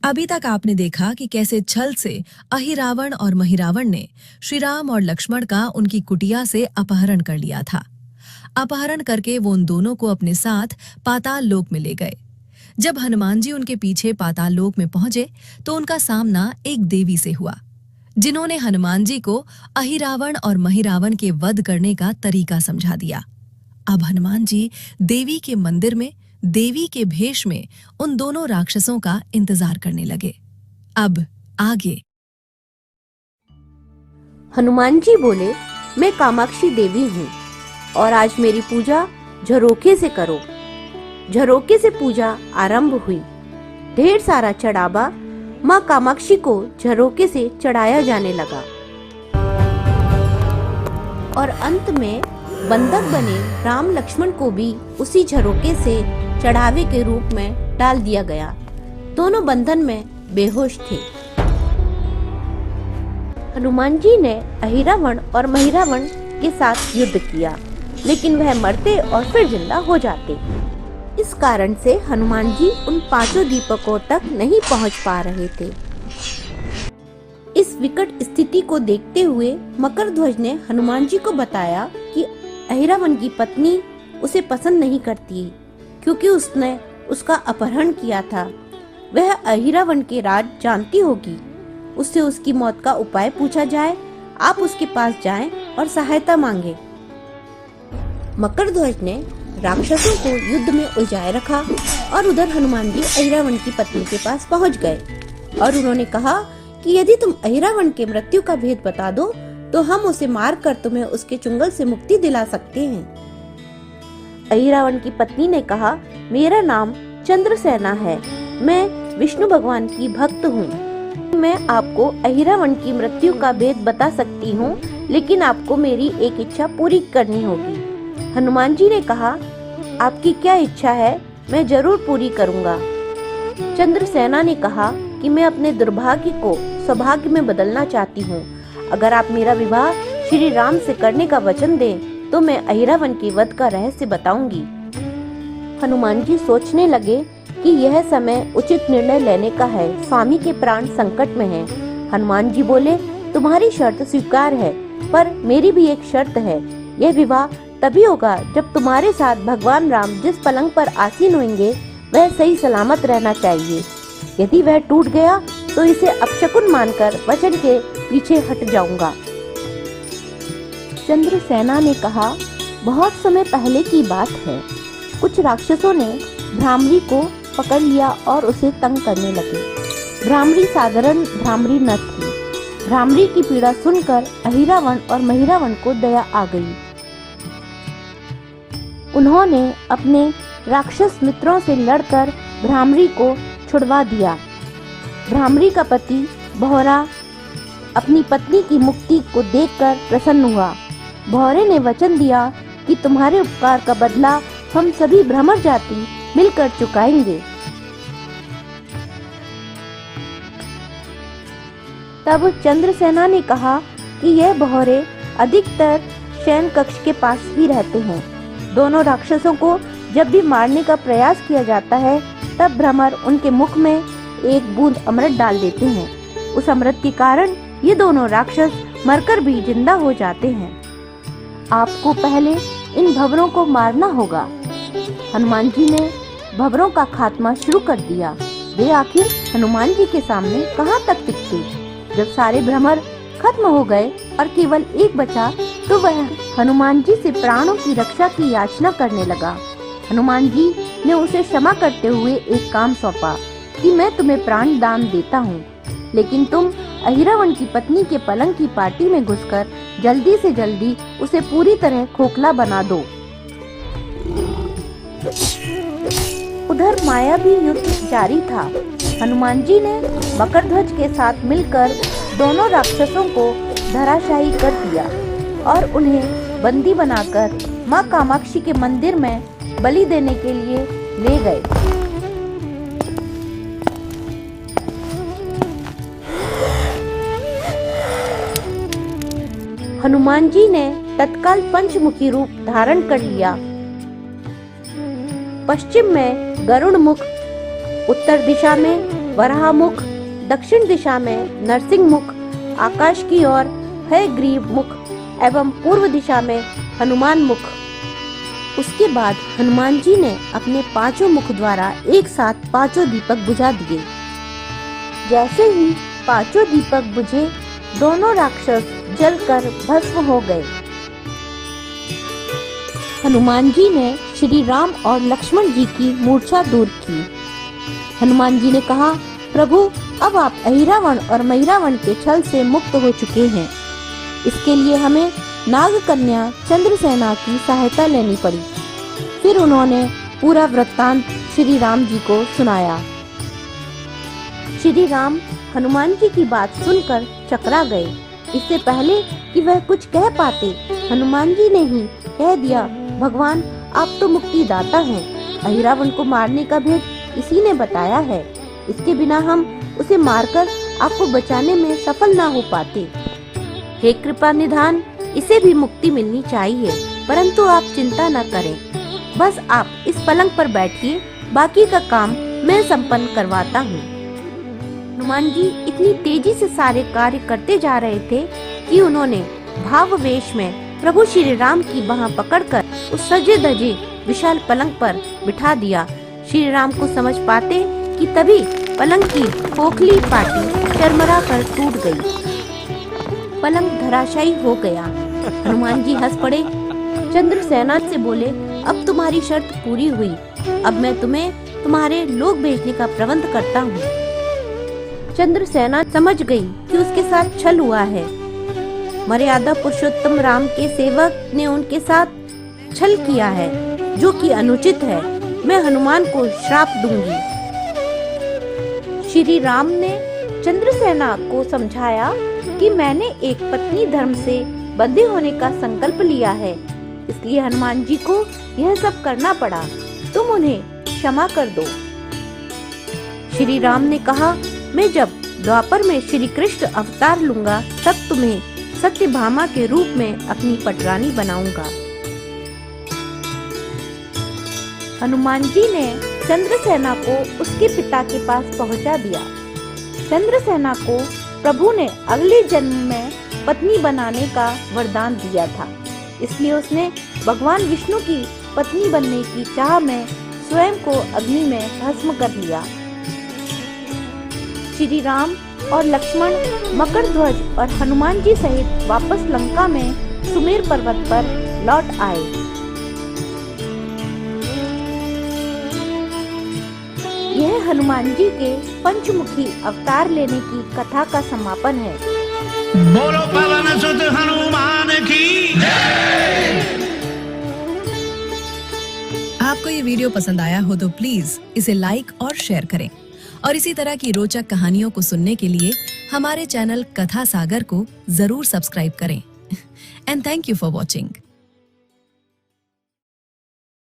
अभी तक आपने देखा कि कैसे छल से अहिरावण और महिरावण ने श्री राम और लक्ष्मण का उनकी कुटिया से अपहरण कर लिया था। अपहरण करके वो उन दोनों को अपने साथ पाताल लोक में ले गए। जब हनुमान जी उनके पीछे पाताल लोक में पहुंचे तो उनका सामना एक देवी से हुआ, जिन्होंने हनुमान जी को अहिरावण और महिरावण के वध करने का तरीका समझा दिया। अब हनुमान जी देवी के मंदिर में देवी के भेष में उन दोनों राक्षसों का इंतजार करने लगे। अब आगे। हनुमान जी बोले, मैं कामाक्षी देवी हूँ और आज मेरी पूजा झरोखे से करो। झरोखे से पूजा आरंभ हुई। ढेर सारा चढ़ावा माँ कामाक्षी को झरोखे से चढ़ाया जाने लगा और अंत में बंधक बने राम लक्ष्मण को भी उसी झरोखे से चढ़ावे के रूप में डाल दिया गया। दोनों बंधन में बेहोश थे। हनुमान जी ने अहिरावण और महिरावण के साथ युद्ध किया, लेकिन वह मरते और फिर जिंदा हो जाते। इस कारण से हनुमान जी उन पांचों दीपकों तक नहीं पहुंच पा रहे थे। इस विकट स्थिति को देखते हुए मकरध्वज ने हनुमान जी को बताया कि अहिरावण की पत्नी उसे पसंद नहीं करती, क्योंकि उसने उसका अपहरण किया था। वह अहिरावण के राज जानती होगी। उससे उसकी मौत का उपाय पूछा जाए। आप उसके पास जाएं और सहायता मांगे। मकरध्वज ने राक्षसों को युद्ध में उलझाए रखा और उधर हनुमान जी अहिरावण की पत्नी के पास पहुंच गए और उन्होंने कहा कि यदि तुम अहिरावण के मृत्यु का भेद बता दो तो हम उसे मारकर तुम्हें उसके चुंगल से मुक्ति दिला सकते हैं। अहिरावण की पत्नी ने कहा, मेरा नाम चंद्रसेना है। मैं विष्णु भगवान की भक्त हूँ। मैं आपको अहिरावण की मृत्यु का भेद बता सकती हूँ, लेकिन आपको मेरी एक इच्छा पूरी करनी होगी। हनुमान जी ने कहा, आपकी क्या इच्छा है? मैं जरूर पूरी करूँगा। चंद्रसेना ने कहा कि मैं अपने दुर्भाग्य को सौभाग्य में बदलना चाहती हूँ। अगर आप मेरा विवाह श्री राम से करने का वचन दें तो मैं अहिरावण के वध का रहस्य बताऊंगी। हनुमान जी सोचने लगे कि यह समय उचित निर्णय लेने का है। स्वामी के प्राण संकट में हैं। हनुमान जी बोले, तुम्हारी शर्त स्वीकार है, पर मेरी भी एक शर्त है। यह विवाह तभी होगा जब तुम्हारे साथ भगवान राम जिस पलंग पर आसीन होंगे वह सही सलामत रहना चाहिए। यदि वह टूट गया तो इसे अपशकुन मानकर वचन के पीछे हट जाऊंगा। चंद्रसेना ने कहा, बहुत समय पहले की बात है। कुछ राक्षसों ने भ्रामरी को पकड़ लिया और उसे तंग करने लगे। भ्रामरी साधारण भ्रामरी न थी। भ्रामरी की पीड़ा सुनकर अहिरावण और महिरावण को दया आ गई। उन्होंने अपने राक्षस मित्रों से लड़कर भ्रामरी को छुड़वा दिया। भ्रामरी का पति भौरा अपनी पत्नी की मुक्ति को देखकर प्रसन्न हुआ। भौरे ने वचन दिया कि तुम्हारे उपकार का बदला हम सभी भ्रमर जाति मिलकर चुकाएंगे। तब चंद्रसेना ने कहा कि यह भौरे अधिकतर शयन कक्ष के पास ही रहते हैं। दोनों राक्षसों को जब भी मारने का प्रयास किया जाता है तब भ्रमर उनके मुख में एक बूंद अमृत डाल देते हैं। उस अमृत के कारण ये दोनों राक्षस मरकर भी जिंदा हो जाते हैं। आपको पहले इन भंवरों को मारना होगा। हनुमान जी ने भंवरों का खात्मा शुरू कर दिया। वे आखिर हनुमान जी के सामने कहाँ तक टिकते। जब सारे भ्रमर खत्म हो गए और केवल एक बचा तो वह हनुमान जी से प्राणों की रक्षा की याचना करने लगा। हनुमान जी ने उसे क्षमा करते हुए एक काम सौंपा कि मैं तुम्हें प्राण दान देता हूँ, लेकिन तुम अहिरावण की पत्नी के पलंग की पार्टी में घुसकर जल्दी से जल्दी उसे पूरी तरह खोखला बना दो। उधर मायावी युद्ध जारी था। हनुमान जी ने मकरध्वज के साथ मिलकर दोनों राक्षसों को धराशायी कर दिया और उन्हें बंदी बनाकर माँ कामाक्षी के मंदिर में बलि देने के लिए ले गए। हनुमान जी ने तत्काल पंचमुखी रूप धारण कर लिया। पश्चिम में गरुड़ मुख, उत्तर दिशा में वराहमुख, दक्षिण दिशा में नरसिंह मुख, आकाश की ओर हयग्रीव मुख एवं पूर्व दिशा में हनुमान मुख। उसके बाद हनुमान जी ने अपने पांचों मुख द्वारा एक साथ पांचों दीपक बुझा दिए। जैसे ही पांचों दीपक बुझे, दोनों राक्षस जलकर भस्म हो गए। हनुमान जी ने श्री राम और लक्ष्मण जी की मूर्छा दूर की। हनुमान जी ने कहा, प्रभु, अब आप अहिरावण और महिरावण के छल से मुक्त हो चुके हैं। इसके लिए हमें नागकन्या चंद्रसेना की सहायता लेनी पड़ी। फिर उन्होंने पूरा वृत्तांत श्री राम जी को सुनाया। श्री राम हनुमान जी की बात सुनकर चकरा गए। इससे पहले कि वह कुछ कह पाते, हनुमान जी ने ही कह दिया, भगवान, आप तो मुक्तिदाता हैं। अहिरावण को मारने का भेद इसी ने बताया है। इसके बिना हम उसे मारकर आपको बचाने में सफल ना हो पाते। हे कृपा निधान, इसे भी मुक्ति मिलनी चाहिए, परंतु आप चिंता न करें। बस आप इस पलंग पर बैठिए, बाकी का काम मैं संपन्न करवाता हूँ। हनुमान जी इतनी तेजी से सारे कार्य करते जा रहे थे कि उन्होंने भाववेश में प्रभु श्री राम की बाह पकड़कर उस सजे धजे विशाल पलंग पर बिठा दिया। श्री राम को समझ पाते कि तभी पलंग की खोखली पाटी चरमरा कर टूट गई। पलंग धराशायी हो गया। हनुमान जी हंस पड़े। चंद्रसेना से बोले, अब तुम्हारी शर्त पूरी हुई। अब मैं तुम्हें तुम्हारे लोग भेजने का प्रबंध करता हूँ। चंद्रसेना समझ गई कि उसके साथ छल हुआ है। मर्यादा पुरुषोत्तम राम के सेवक ने उनके साथ छल किया है, जो कि अनुचित है। मैं हनुमान को श्राप दूंगी। श्री राम ने चंद्रसेना को समझाया कि मैंने एक पत्नी धर्म से बंधे होने का संकल्प लिया है, इसलिए हनुमान जी को यह सब करना पड़ा। तुम उन्हें क्षमा कर दो। श्री राम ने कहा, मैं जब द्वापर में श्री कृष्ण अवतार लूंगा, तब तुम्हें सत्यभामा के रूप में अपनी पटरानी बनाऊंगा। हनुमान जी ने चंद्रसेना को उसके पिता के पास पहुंचा दिया। चंद्रसेना को प्रभु ने अगले जन्म में पत्नी बनाने का वरदान दिया था, इसलिए उसने भगवान विष्णु की पत्नी बनने की चाह में स्वयं को अग्नि में भस्म कर लिया। श्री राम और लक्ष्मण मकरध्वज और हनुमान जी सहित वापस लंका में सुमेर पर्वत पर लौट आए। यह हनुमान जी के पंचमुखी अवतार लेने की कथा का समापन है। बोलो पवन सुत हनुमान की जय। आपको ये वीडियो पसंद आया हो तो प्लीज इसे लाइक और शेयर करें, और इसी तरह की रोचक कहानियों को सुनने के लिए हमारे चैनल कथा सागर को जरूर सब्सक्राइब करें। And thank you for watching.